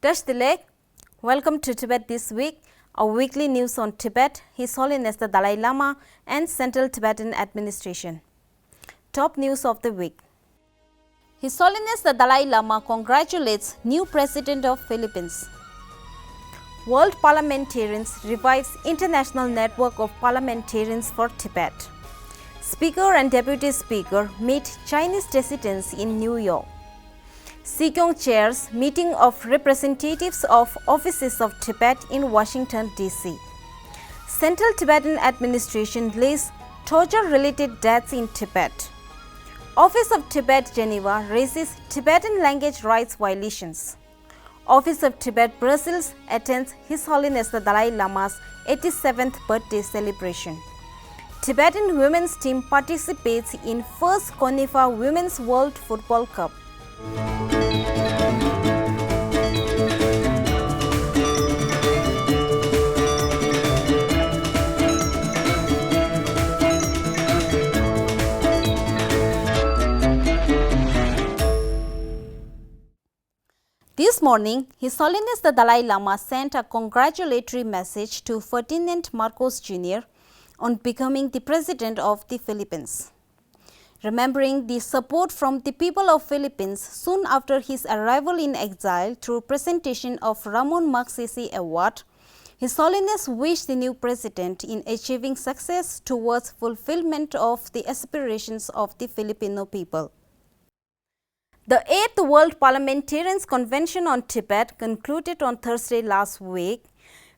Touch the leg. Welcome to Tibet This Week, our weekly news on Tibet, His Holiness the Dalai Lama and Central Tibetan Administration. Top news of the week. His Holiness the Dalai Lama congratulates new President of Philippines. World Parliamentarians revives International Network of Parliamentarians for Tibet. Speaker and Deputy Speaker meet Chinese dissidents in New York. Sikyong chairs meeting of representatives of offices of Tibet in Washington, D.C. Central Tibetan Administration lists torture-related deaths in Tibet. Office of Tibet, Geneva raises Tibetan language rights violations. Office of Tibet, Brussels attends His Holiness the Dalai Lama's 87th birthday celebration. Tibetan women's team participates in first CONIFA Women's World Football Cup. This morning, His Holiness the Dalai Lama sent a congratulatory message to Ferdinand Marcos Jr. on becoming the President of the Philippines. Remembering the support from the people of Philippines soon after his arrival in exile through presentation of Ramon Magsaysay Award, His Holiness wished the new President in achieving success towards fulfillment of the aspirations of the Filipino people. The 8th World Parliamentarians Convention on Tibet concluded on Thursday last week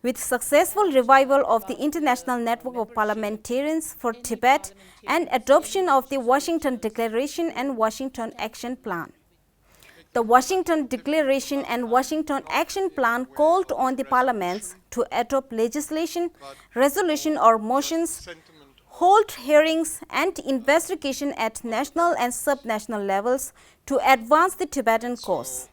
with successful revival of the International Network of Parliamentarians for Tibet and adoption of the Washington Declaration and Washington Action Plan. The Washington Declaration and Washington Action Plan called on the parliaments to adopt legislation, resolution or motions, hold hearings and investigation at national and subnational levels to advance the Tibetan cause.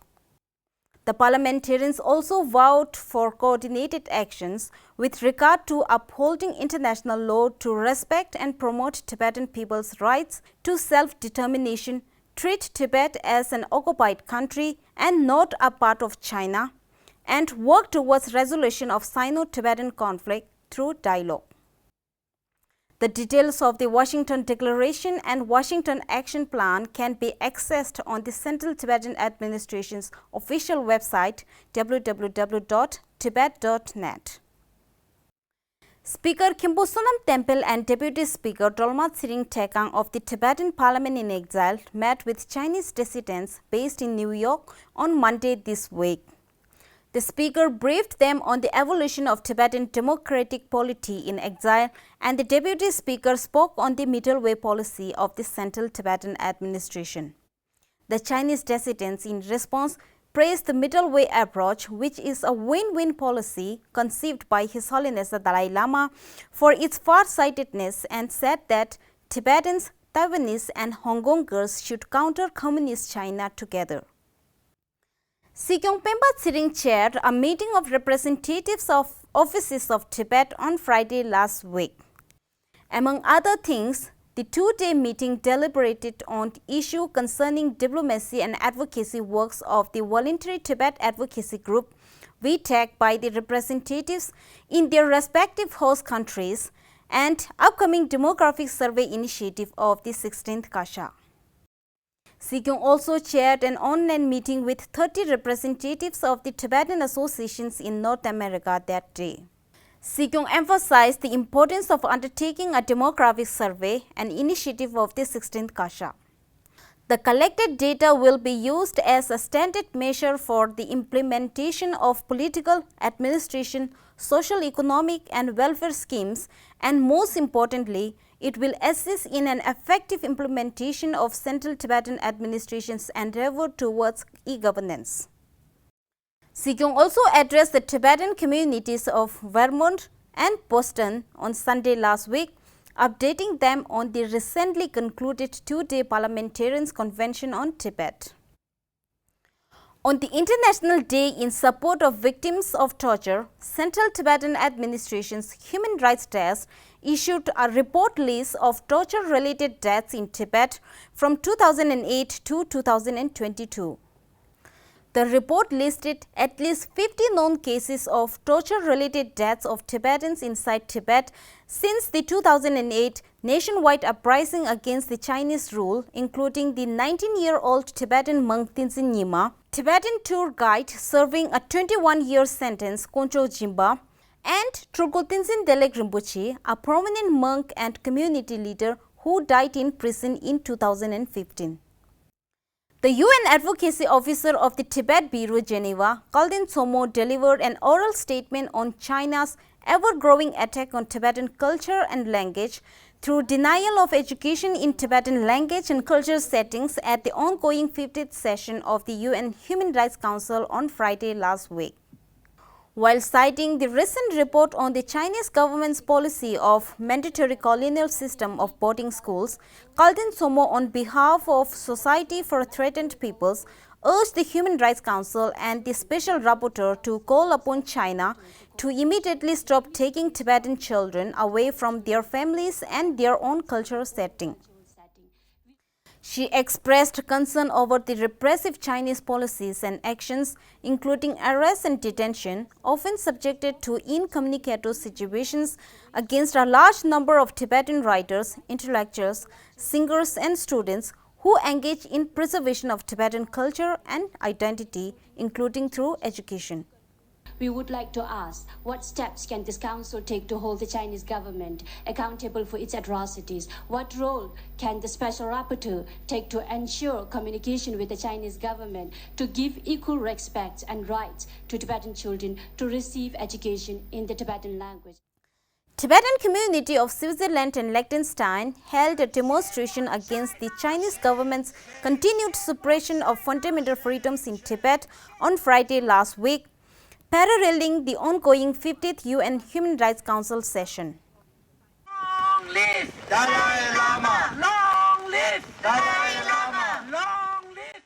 The parliamentarians also vowed for coordinated actions with regard to upholding international law to respect and promote Tibetan people's rights to self-determination, treat Tibet as an occupied country and not a part of China, and work towards resolution of Sino-Tibetan conflict through dialogue. The details of the Washington Declaration and Washington Action Plan can be accessed on the Central Tibetan Administration's official website www.tibet.net. Speaker Khimpo Sonam Temple and Deputy Speaker Dolma Tsering Tekang of the Tibetan Parliament in Exile met with Chinese dissidents based in New York on Monday this week. The speaker briefed them on the evolution of Tibetan democratic polity in exile, and the deputy speaker spoke on the middle way policy of the Central Tibetan Administration. The Chinese dissidents in response praised the middle way approach, which is a win-win policy conceived by His Holiness the Dalai Lama for its far-sightedness, and said that Tibetans, Taiwanese and Hong Kongers should counter Communist China together. Sikyong Tsering chaired a meeting of representatives of offices of Tibet on Friday last week. Among other things, the two-day meeting deliberated on issue concerning diplomacy and advocacy works of the Voluntary Tibet Advocacy Group, VTAG, by the representatives in their respective host countries, and upcoming demographic survey initiative of the 16th Kasha. Sikyong also chaired an online meeting with 30 representatives of the Tibetan associations in North America that day. Sikyong emphasized the importance of undertaking a demographic survey, an initiative of the 16th Kasha. The collected data will be used as a standard measure for the implementation of political, administration, social, economic and welfare schemes, and most importantly, it will assist in an effective implementation of Central Tibetan Administration's endeavor towards e-governance. Sikyong also addressed the Tibetan communities of Vermont and Boston on Sunday last week, updating them on the recently concluded two-day Parliamentarians Convention on Tibet. On the International Day in support of victims of torture, Central Tibetan Administration's Human Rights Desk issued a report list of torture-related deaths in Tibet from 2008 to 2022. The report listed at least 50 known cases of torture-related deaths of Tibetans inside Tibet since the 2008 nationwide uprising against the Chinese rule, including the 19-year-old Tibetan monk Tenzin Nyima, Tibetan tour guide serving a 21-year sentence Koncho Jimba, and Trulku Tenzin Delek Rinpoche, a prominent monk and community leader who died in prison in 2015. The UN Advocacy Officer of the Tibet Bureau, Geneva, Khalden Tsomo, delivered an oral statement on China's ever-growing attack on Tibetan culture and language through denial of education in Tibetan language and culture settings at the ongoing 50th session of the UN Human Rights Council on Friday last week. While citing the recent report on the Chinese government's policy of mandatory colonial system of boarding schools, Khalden Tsomo, on behalf of Society for Threatened Peoples, urged the Human Rights Council and the Special Rapporteur to call upon China to immediately stop taking Tibetan children away from their families and their own cultural setting. She expressed concern over the repressive Chinese policies and actions, including arrest and detention, often subjected to incommunicado situations against a large number of Tibetan writers, intellectuals, singers, and students who engage in preservation of Tibetan culture and identity, including through education. We would like to ask, what steps can this council take to hold the Chinese government accountable for its atrocities? What role can the special rapporteur take to ensure communication with the Chinese government to give equal respect and rights to Tibetan children to receive education in the Tibetan language? Tibetan community of Switzerland and Liechtenstein held a demonstration against the Chinese government's continued suppression of fundamental freedoms in Tibet on Friday last week, paralleling the ongoing 50th UN Human Rights Council session. Long live Dalai Lama! Long live Dalai Lama! Long live!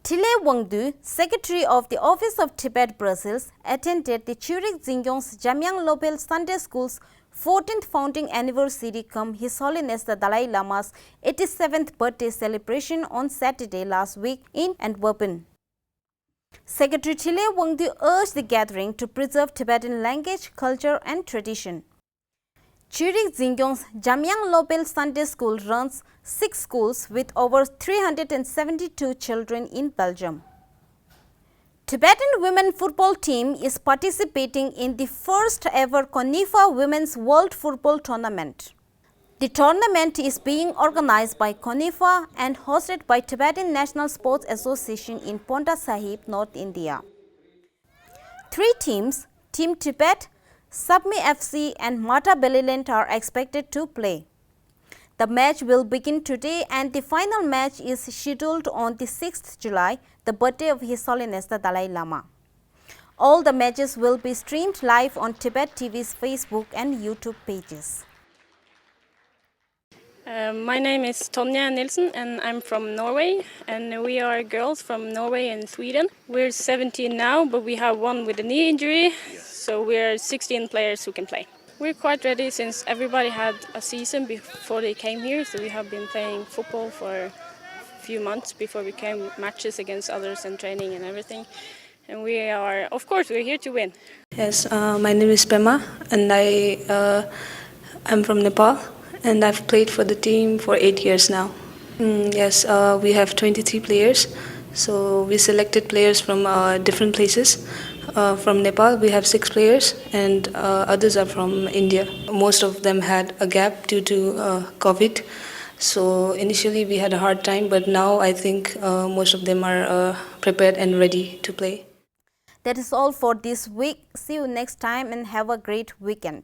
Tile Wangdu, Secretary of the Office of Tibet Brussels, attended the Zurich Sikyong's Jamyang Lopel Sunday School's 14th founding anniversary cum His Holiness the Dalai Lama's 87th birthday celebration on Saturday last week in Antwerpen. Secretary Tile Wangdu urged the gathering to preserve Tibetan language, culture, and tradition. Zurich Sikyong's Jamyang Lopel Sunday School runs 6 schools with over 372 children in Belgium. Tibetan women football team is participating in the first ever CONIFA Women's World Football Tournament. The tournament is being organized by CONIFA and hosted by Tibetan National Sports Association in Ponta Sahib, North India. 3 teams, Team Tibet, Submi FC and Mata Beliland, are expected to play. The match will begin today and the final match is scheduled on the 6th July, the birthday of His Holiness the Dalai Lama. All the matches will be streamed live on Tibettv's Facebook and YouTube pages. My name is Tonja Nilsen and I'm from Norway, and we are girls from Norway and Sweden. We're 17 now, but we have one with a knee injury, so we're 16 players who can play. We're quite ready since everybody had a season before they came here, so we have been playing football for a few months before we came matches against others and training and everything. And we are, of course, we're here to win. Yes, my name is Pema and I'm from Nepal. And I've played for the team for 8 years now. Yes, we have 23 players. So we selected players from different places. From Nepal, we have 6 players, and others are from India. Most of them had a gap due to COVID. So initially we had a hard time, but now I think most of them are prepared and ready to play. That is all for this week. See you next time and have a great weekend.